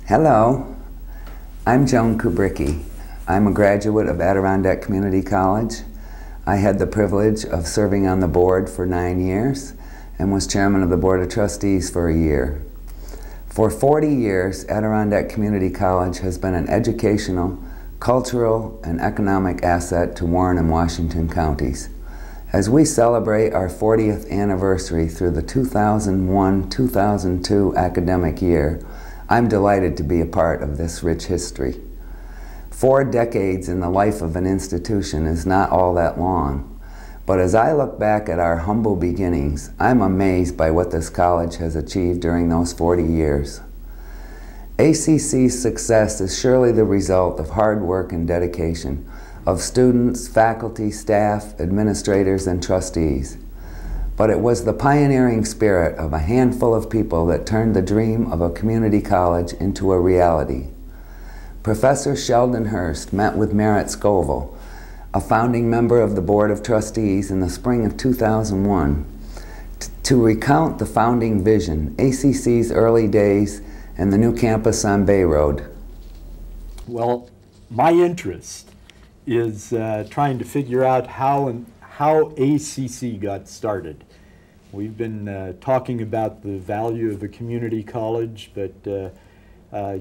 Hello, I'm Joan Kubricki. I'm a graduate of Adirondack Community College. I had the privilege of serving on the board for 9 years and was chairman of the Board of Trustees for a year. For 40 years, Adirondack Community College has been an educational, cultural, and economic asset to Warren and Washington counties. As we celebrate our 40th anniversary through the 2001-2002 academic year, I'm delighted to be a part of this rich history. 4 decades in the life of an institution is not all that long, but as I look back at our humble beginnings, I'm amazed by what this college has achieved during those 40 years. ACC's success is surely the result of hard work and dedication of students, faculty, staff, administrators, and trustees. But it was the pioneering spirit of a handful of people that turned the dream of a community college into a reality. Professor Sheldon Hurst met with Merritt Scoville, a founding member of the Board of Trustees, in the spring of 2001 to recount the founding vision, ACC's early days, and the new campus on Bay Road. Well, my interest is trying to figure out how ACC got started. We've been talking about the value of a community college, but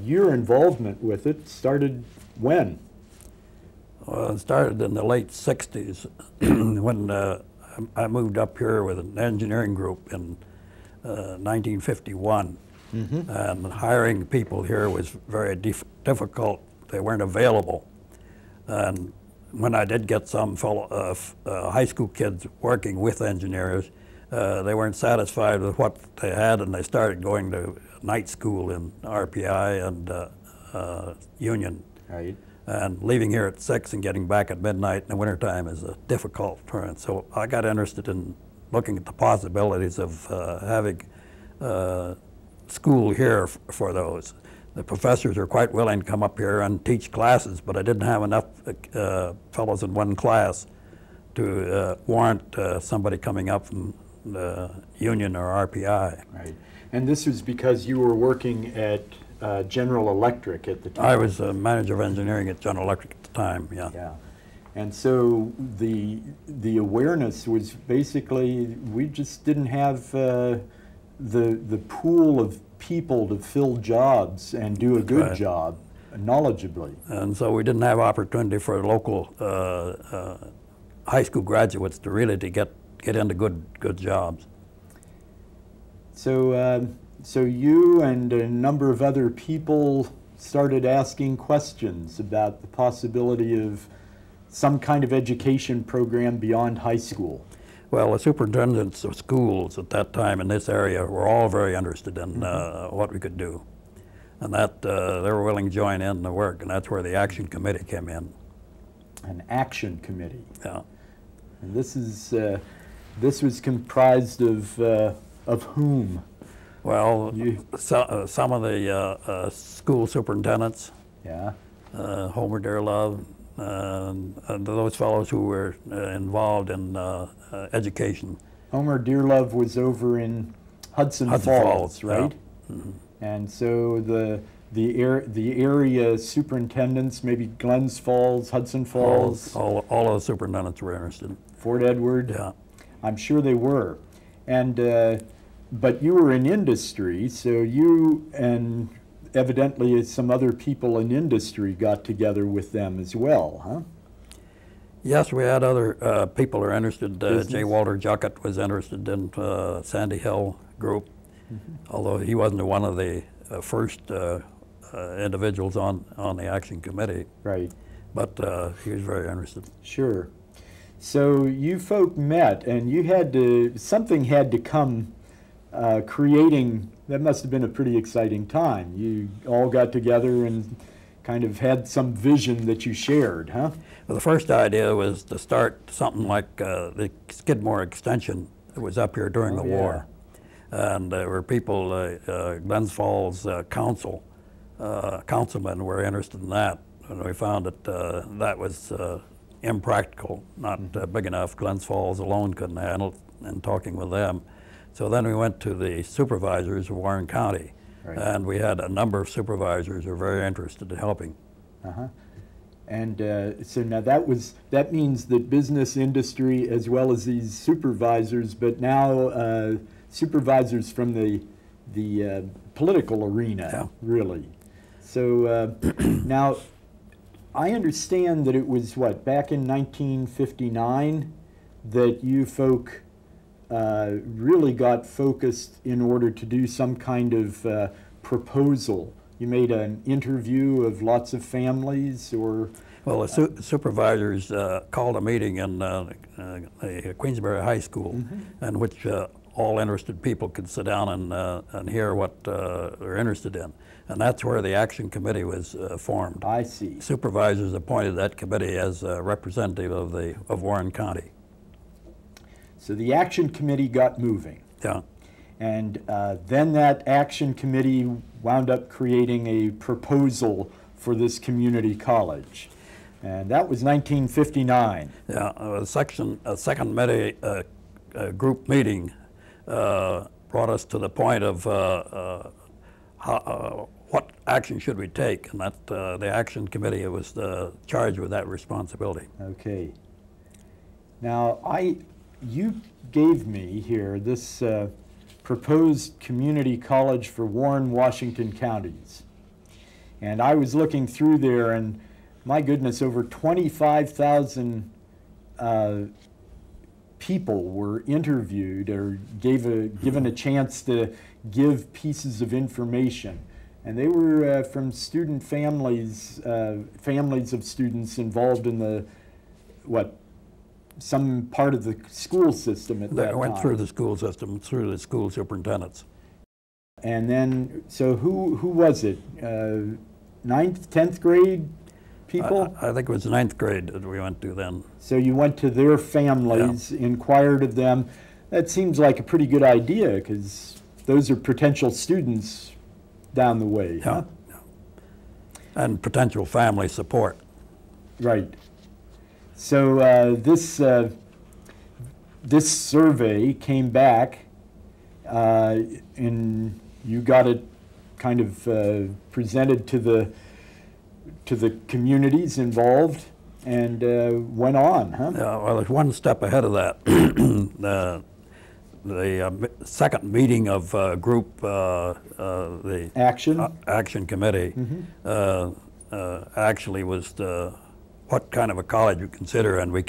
your involvement with it started when? Well, it started in the late 60s when I moved up here with an engineering group in 1951. And hiring people here was very difficult. They weren't available. And when I did get some high school kids working with engineers, they weren't satisfied with what they had, and they started going to night school in RPI and Union. Right. And leaving here at 6 and getting back at midnight in the wintertime is a difficult turn. So I got interested in looking at the possibilities of having school here for those. The professors are quite willing to come up here and teach classes, but I didn't have enough fellows in one class to warrant somebody coming up from the Union or RPI. Right. And this was because you were working at General Electric at the time? I was a manager of engineering at General Electric at the time, yeah. Yeah. And so the awareness was basically, we just didn't have the pool of people to fill jobs and do a good job knowledgeably. And so we didn't have opportunity for local high school graduates to really get into good jobs. So so you and a number of other people started asking questions about the possibility of some kind of education program beyond high school. Well, the superintendents of schools at that time in this area were all very interested in what we could do. And that they were willing to join in the work, and that's where the Action Committee came in. An Action Committee. Yeah. And this was comprised of whom? Well, some of the school superintendents, yeah, Homer Dearlove, and those fellows who were involved in education. Homer Dearlove was over in Hudson Falls, right? Yeah. And so the area superintendents, maybe Glens Falls, Hudson Falls. All of the superintendents were interested. Fort Edward. Yeah. I'm sure they were. And but you were in industry, so you and evidently some other people in industry got together with them as well, huh? Yes, we had other people who were interested. J. Walter Juckett was interested in Sandy Hill group, although he wasn't one of the first individuals on the Action Committee. Right. But he was very interested. Sure. So you folk met, and you had to, something had to come creating, that must have been a pretty exciting time. You all got together and kind of had some vision that you shared, huh? Well, the first idea was to start something like the Skidmore Extension that was up here during the war. And there were people, Glens Falls councilmen were interested in that. And we found that that was impractical, not big enough. Glens Falls alone couldn't handle it, and talking with them. So then we went to the supervisors of Warren County Right. And we had a number of supervisors who were very interested in helping. Uh-huh. And so now that means that business, industry, as well as these supervisors, but now supervisors from the political arena, Yeah. really. So now, I understand that it was, what, back in 1959 that you folk really got focused in order to do some kind of proposal. You made an interview of lots of families, or? Well, the supervisors called a meeting in Queensbury High School, in which all interested people could sit down and hear what they're interested in. And that's where the action committee was formed. I see. Supervisors appointed that committee as a representative of Warren County. So the action committee got moving. Yeah. And then that action committee wound up creating a proposal for this community college. And that was 1959. Yeah, a second committee group meeting brought us to the point of what action should we take, and that the action committee was charged with that responsibility. Okay. Now, you gave me here this proposed community college for Warren, Washington counties. And I was looking through there, and my goodness, over 25,000 people were interviewed or given a chance to give pieces of information. And they were from student families, families of students involved in some part of the school system at that time. They went through the school system, through the school superintendents. And then, so who was it? 9th, 10th grade people? I think it was 9th grade that we went to then. So you went to their families, inquired of them. That seems like a pretty good idea, because those are potential students down the way. Yeah. Huh? Yeah. And potential family support. Right. So this survey came back, and you got it kind of presented to the communities involved, and went on, huh? Yeah, well, there's one step ahead of that. The second meeting of group, the Action Committee, actually was what kind of a college we consider, and we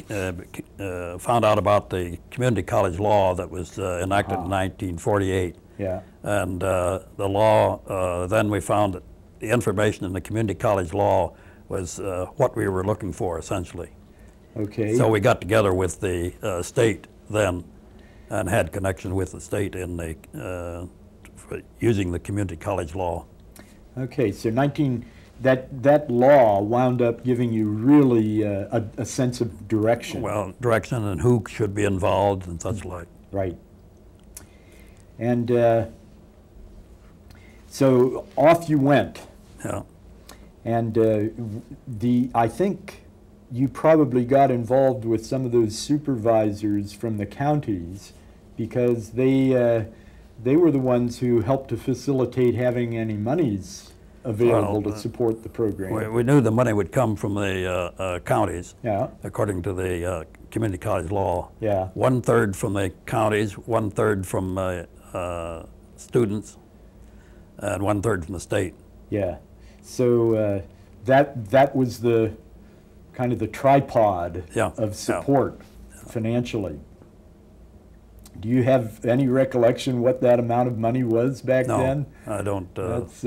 found out about the community college law that was enacted in 1948. Yeah. And the law, then we found that the information in the community college law was what we were looking for, essentially. Okay. So we got together with the state then and had connection with the state in the for using the community college law. Okay, so that law wound up giving you really a sense of direction. Well, direction and who should be involved and such like. Right. And so off you went. Yeah. And I think you probably got involved with some of those supervisors from the counties, because they were the ones who helped to facilitate having any monies available to support the program. We knew the money would come from the counties, Yeah. according to the community college law. Yeah. 1/3 from the counties, 1/3 from students, and 1/3 from the state. Yeah. So that was the kind of the tripod of support financially. Do you have any recollection what that amount of money was back then? No, I don't. That's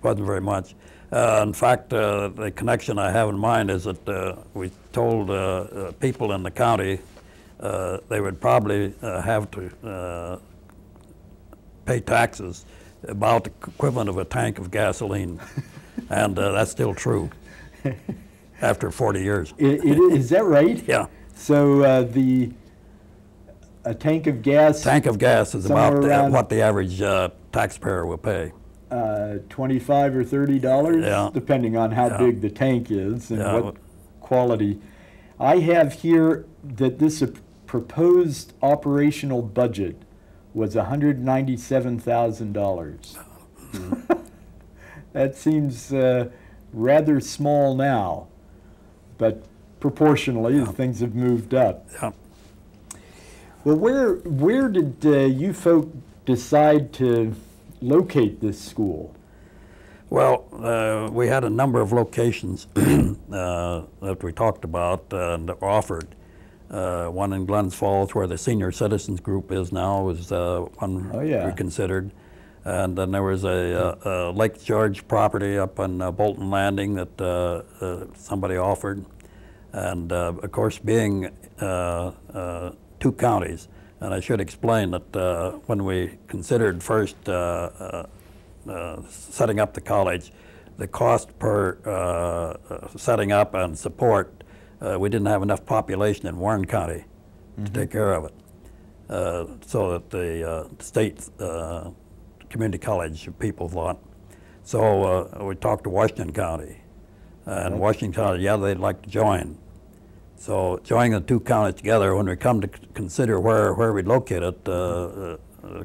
wasn't very much. In fact, the connection I have in mind is that we told people in the county they would probably have to pay taxes about the equivalent of a tank of gasoline, and that's still true after 40 years. Is that right? Yeah. So a tank of gas. Tank of gas is about what the average taxpayer will pay. $25 or $30, depending on how big the tank is and what quality. I have here that this proposed operational budget was $197,000. That seems rather small now, but proportionally things have moved up. Yeah. Well, where did you folk decide to locate this school? Well, we had a number of locations that we talked about and that were offered. One in Glens Falls, where the senior citizens group is now, was one we considered. And then there was a Lake George property up on Bolton Landing that somebody offered. And of course, being 2 counties, and I should explain that when we considered first setting up the college, the cost per setting up and support, we didn't have enough population in Warren County to take care of it. So that the state community college people thought. So we talked to Washington County, and Washington County, yeah, they'd like to join. So joining the 2 counties together, when we come to consider where we'd locate it, the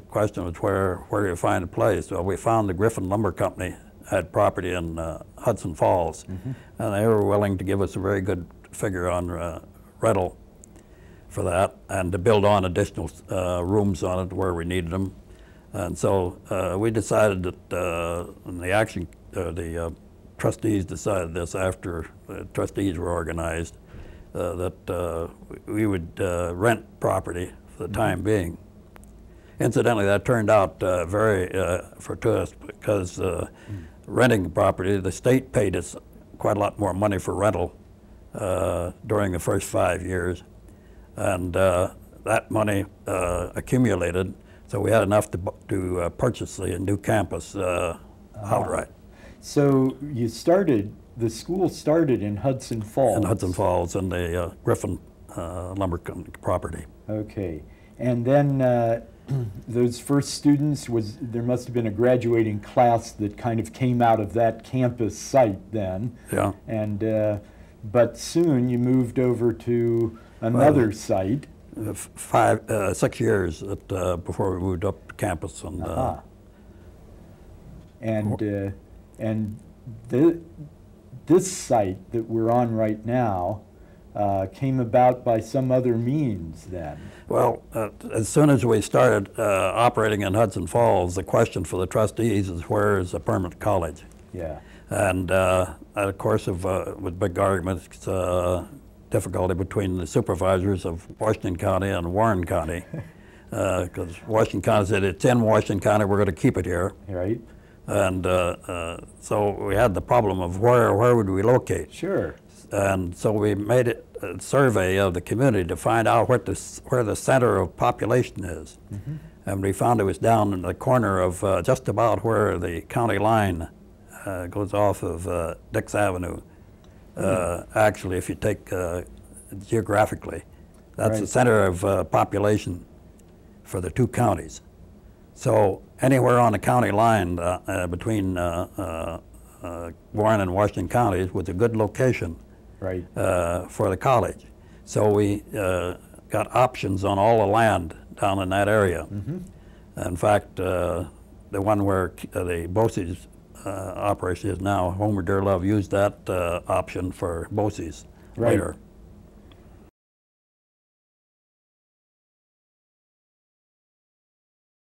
question was where do you find a place? Well, we found the Griffin Lumber Company had property in Hudson Falls, and they were willing to give us a very good figure on rental for that, and to build on additional rooms on it where we needed them. And so we decided that the trustees decided this after the trustees were organized, that we would rent property for the time being. Incidentally, that turned out very fortuitous, because renting the property, the state paid us quite a lot more money for rental during the first 5 years. And that money accumulated, so we had enough to purchase the new campus outright. So the school started in Hudson Falls. In Hudson Falls, in the Griffin Lumber Company property. Okay. And then those first students, there must have been a graduating class that kind of came out of that campus site then. Yeah. And but soon you moved over to another site. 6 years before we moved up to campus. And this site that we're on right now came about by some other means then. Well, as soon as we started operating in Hudson Falls, the question for the trustees is, where is a permanent college? Yeah. And of course, with big arguments, difficulty between the supervisors of Washington County and Warren County, because Washington County said, it's in Washington County, we're going to keep it here. Right. And so we had the problem of where would we locate? Sure. And so we made a survey of the community to find out where the center of population is. And we found it was down in the corner of just about where the county line goes off of Dix Avenue. Actually, if you take geographically, that's the center of population for the 2 counties. So anywhere on the county line between Warren and Washington counties was a good location for the college. So we got options on all the land down in that area. In fact, the one where the BOCES operation is now, Homer Dearlove used that option for BOCES later.